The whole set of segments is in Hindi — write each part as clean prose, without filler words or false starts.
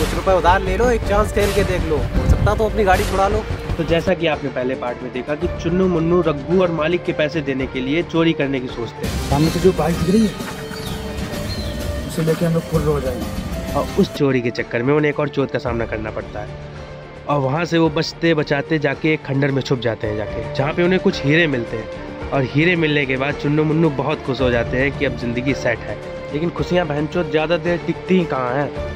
कुछ रुपए उधार ले लो, एक चांस खेल के देख लो, हो सकता तो अपनी गाड़ी छुड़ा लो। तो जैसा कि आपने पहले पार्ट में देखा कि चुन्नू मुन्नू रघु और मालिक के पैसे देने के लिए चोरी करने की सोचते हैं। सामने से जो बाइक दिख रही है उसे लेके हम लोग फुल हो जाएंगे। और उस चोरी के चक्कर में उन्हें एक और चोट का सामना करना पड़ता है और वहाँ से वो बचते बचाते जाके एक खंडर में छुप जाते हैं, जाके जहाँ पे उन्हें कुछ हीरे मिलते हैं। और हीरे मिलने के बाद चुन्नू मुन्नू बहुत खुश हो जाते हैं कि अब जिंदगी सेट है। लेकिन खुशियाँ बहनचोद ज़्यादा देर टिकती ही कहाँ हैं।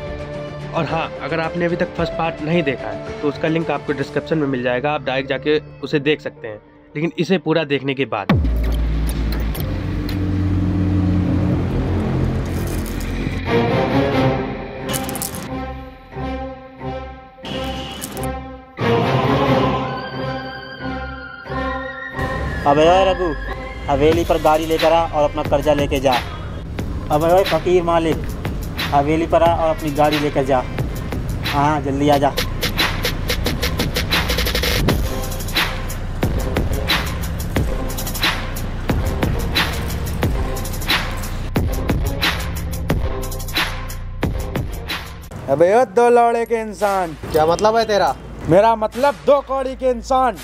और हाँ, अगर आपने अभी तक फर्स्ट पार्ट नहीं देखा है तो उसका लिंक आपको डिस्क्रिप्शन में मिल जाएगा, आप डायरेक्ट जाके उसे देख सकते हैं, लेकिन इसे पूरा देखने के बाद। अबे ओए रघु, हवेली पर गाड़ी लेकर आ और अपना कर्जा लेके जा। अबे ओए फकीर मालिक, हवेली पर आ और अपनी गाड़ी लेकर जा। हाँ जल्दी आ जा। अबे ओ दो लौड़े के इंसान। क्या मतलब है तेरा? मेरा मतलब दो कौड़ी के इंसान।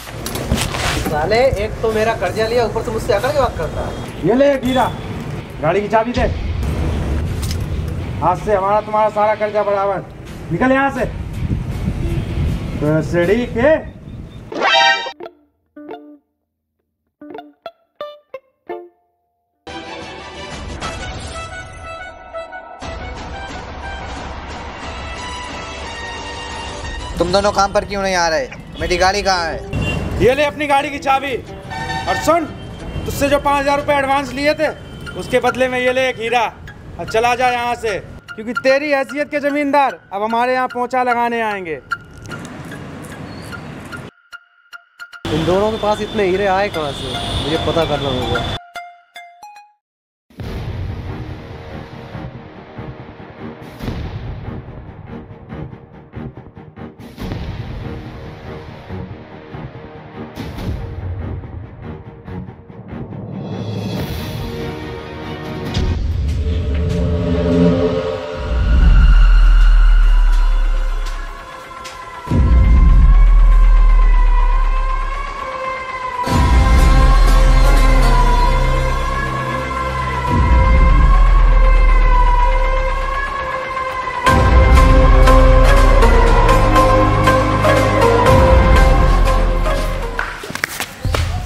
साले, एक तो मेरा कर्जा लिया, ऊपर से मुझसे आकर के बात करता है। ये ले हीरा, गाड़ी की चाबी दे। आज से हमारा तुम्हारा सारा कर्जा बराबर। निकल यहाँ से। तो सीढ़ी के तुम दोनों काम पर क्यों नहीं आ रहे? मेरी गाड़ी कहाँ है? ये ले अपनी गाड़ी की चाबी। और सुन, तुझसे जो 5000 रुपये एडवांस लिए थे उसके बदले में ये ले एक हीरा। और चला जा यहाँ से, क्योंकि तेरी हैसियत के जमींदार अब हमारे यहाँ पोंछा लगाने आएंगे। इन दोनों के पास इतने हीरे आए कहाँ से, मुझे पता करना होगा।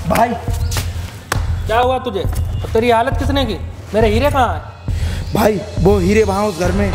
भाई क्या हुआ तुझे? और तेरी हालत किसने की? मेरे हीरे कहाँ हैं? भाई वो हीरे वहाँ उस घर में।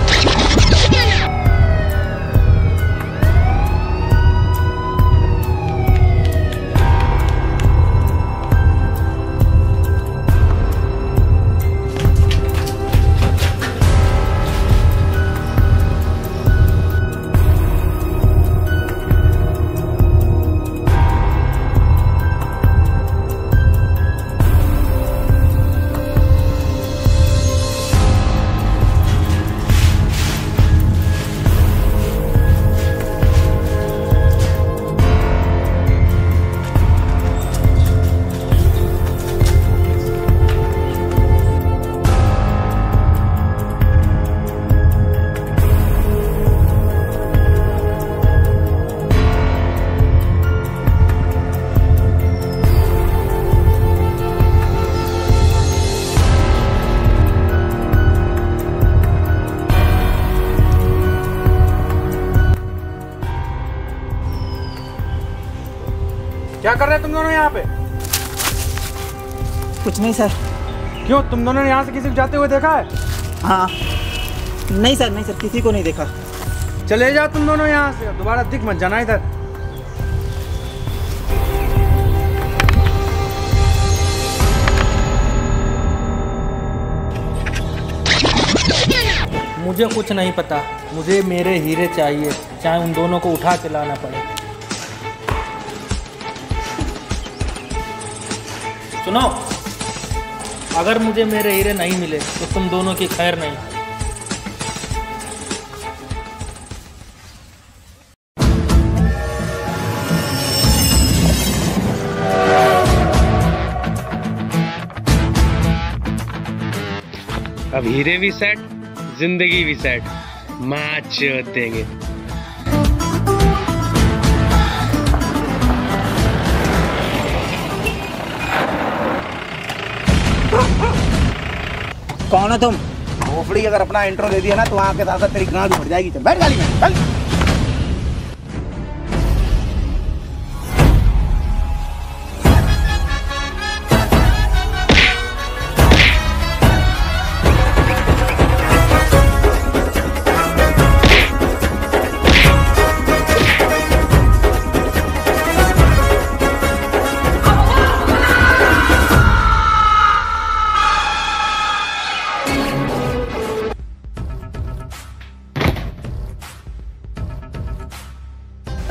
क्या कर रहे तुम दोनों यहाँ पे? कुछ नहीं सर। क्यों, तुम दोनों ने यहाँ से किसी को जाते हुए देखा है? हाँ नहीं सर, नहीं सर, किसी को नहीं देखा। चले जाओ तुम दोनों यहाँ से, दोबारा दिख मत जाना इधर। मुझे कुछ नहीं पता, मुझे मेरे हीरे चाहिए, चाहे उन दोनों को उठा के लाना पड़े। सुनो, अगर मुझे मेरे हीरे नहीं मिले तो तुम दोनों की खैर नहीं। अब हीरे भी सेट, जिंदगी भी सेट, माच देंगे। कौन हो तुम? भोपड़ी अगर अपना इंट्रो दे दिया ना तो वहाँ के साथ तेरी गांड उड़ जाएगी। चल बैठ गाड़ी में चल।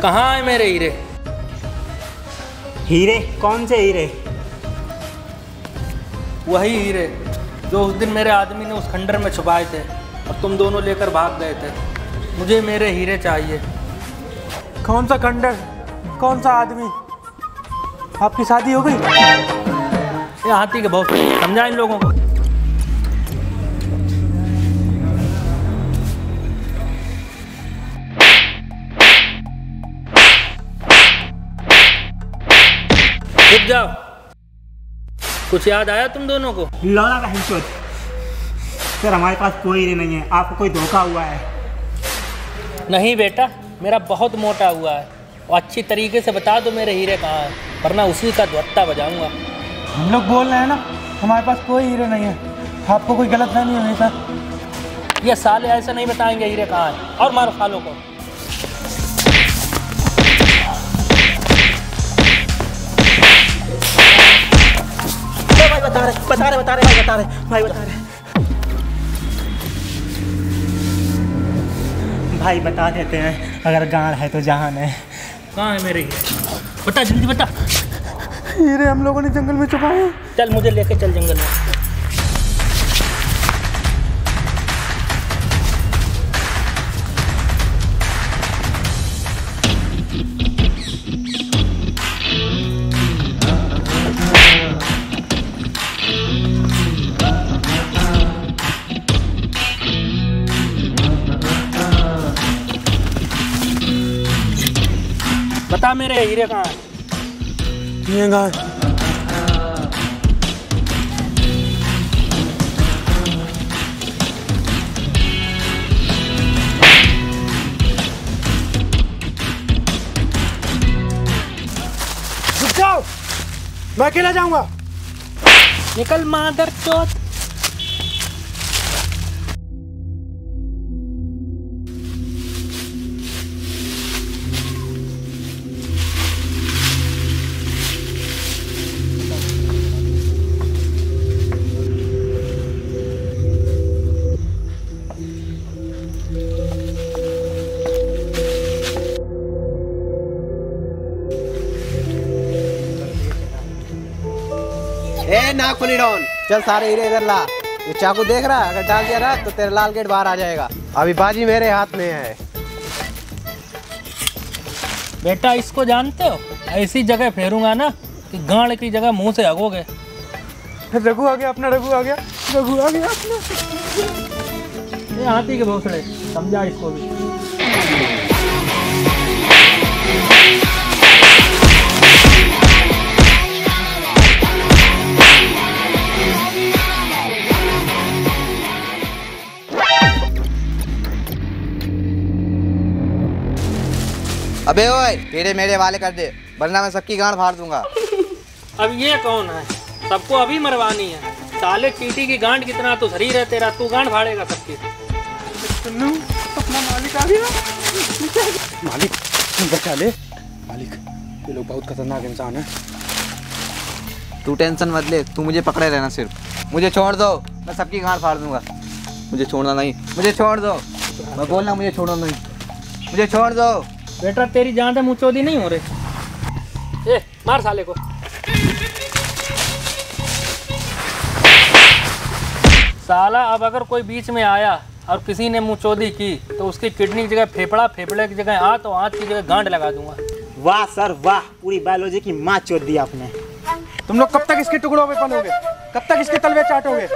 कहाँ है मेरे हीरे? हीरे? कौन से हीरे? वही हीरे जो उस दिन मेरे आदमी ने उस खंडर में छुपाए थे और तुम दोनों लेकर भाग गए थे। मुझे मेरे हीरे चाहिए। कौन सा खंडर, कौन सा आदमी? आपकी शादी हो गई? ये हाथी के बहुत समझा इन लोगों को। रुक जाओ। कुछ याद आया तुम दोनों को? लौड़ा बहनचोद, सर हमारे पास कोई हीरे नहीं है, आपको कोई धोखा हुआ है। नहीं बेटा, मेरा बहुत मोटा हुआ है और अच्छी तरीके से बता दो मेरे हीरे कहाँ हैं, वरना उसी का धुत्ता बजाऊंगा। हम लोग बोल रहे हैं ना हमारे पास कोई हीरे नहीं है, आपको कोई गलतफहमी हुई सर? ये साले ऐसे नहीं बताएंगे हीरे कहाँ हैं। और मारो सालों को। बता रहे भाई बता देते हैं, अगर गांड है तो जहान है। कहाँ है मेरे हीरे? बता जल्दी बता। हीरे हम लोगों ने जंगल में छुपाए हैं। चल मुझे लेके चल जंगल में। बता मेरे हीरे कहाँ हैं? ये गाय रुक जाओ, मैं अकेला जाऊंगा। निकल मादर चौथ। ए नाखूनी डॉन, चल सारे हीरे इधर ला। ये चाकू देख रहा है, अगर डाल दिया ना तो तेरा लाल गेट बाहर आ जाएगा। अभी बाजी मेरे हाथ में है। बेटा इसको जानते हो? ऐसी जगह फेरूंगा ना कि गांड की जगह मुंह से हगोगे। रघु आ गया अपना, रघु आ गया, रघु आ गया अपना। ये हाथी के भोसड़े, समझा इसको भी। अबे ओए, हीरे मेरे वाले कर दे, वरना मैं सबकी गांड फाड़ दूंगा। अब ये कौन है? सबको अभी मरवानी है। साले चींटी की गांड कितना तो शरीर है तेरा, तू गांड फाड़ेगा सबकी। अपना मालिक आ गया। मालिक बचा ले। मालिक ये लोग बहुत खतरनाक इंसान है। तू टेंशन मत ले, तू मुझे पकड़े रहना सिर्फ। मुझे छोड़ दो, मैं सबकी गांड फाड़ दूंगा। मुझे छोड़ना नहीं, मुझे छोड़ दो। मैं बोलना मुझे छोड़ना नहीं, मुझे छोड़ दो। बेटा तेरी जान मुँह चोदी नहीं हो रही। ए मार साले को। साला अब अगर कोई बीच में आया और किसी ने मुँह चोदी की तो उसकी किडनी की जगह फेफड़ा, फेफड़े की जगह आंत और आंत की जगह गांड लगा दूंगा। वाह सर वाह, पूरी बायोलॉजी की माँ चोद दी आपने। तुम लोग कब तक इसके टुकड़ों पे पलोगे? कब तक इसके तलवे चाटोगे?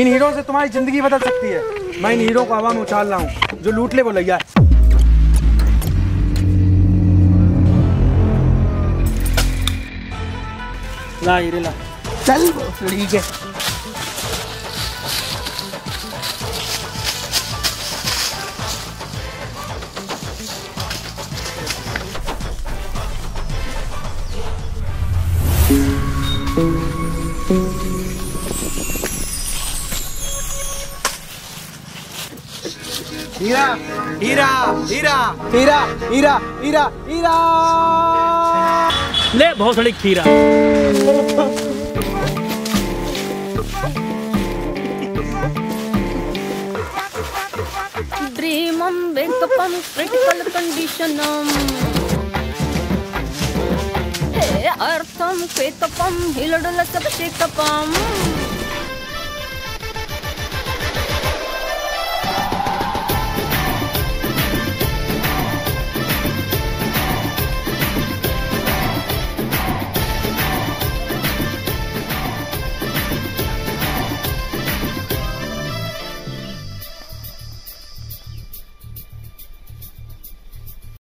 इन हीरों से तुम्हारी जिंदगी बदल सकती है। मैं इन हीरों को हवा में उछाल रहा हूँ, जो लूट ले वो लैया है। ला हीरे ला। चल ठीक है। हीरा हीरा हीरा हीरा हीरा हीरा हीरा। ले बहुत बड़ी खीरा। ड्रीमम वेकअपम क्रिटिकल कंडीशनम हे अर्थम क्वेकअपम हिलडुल सब शेकअपम।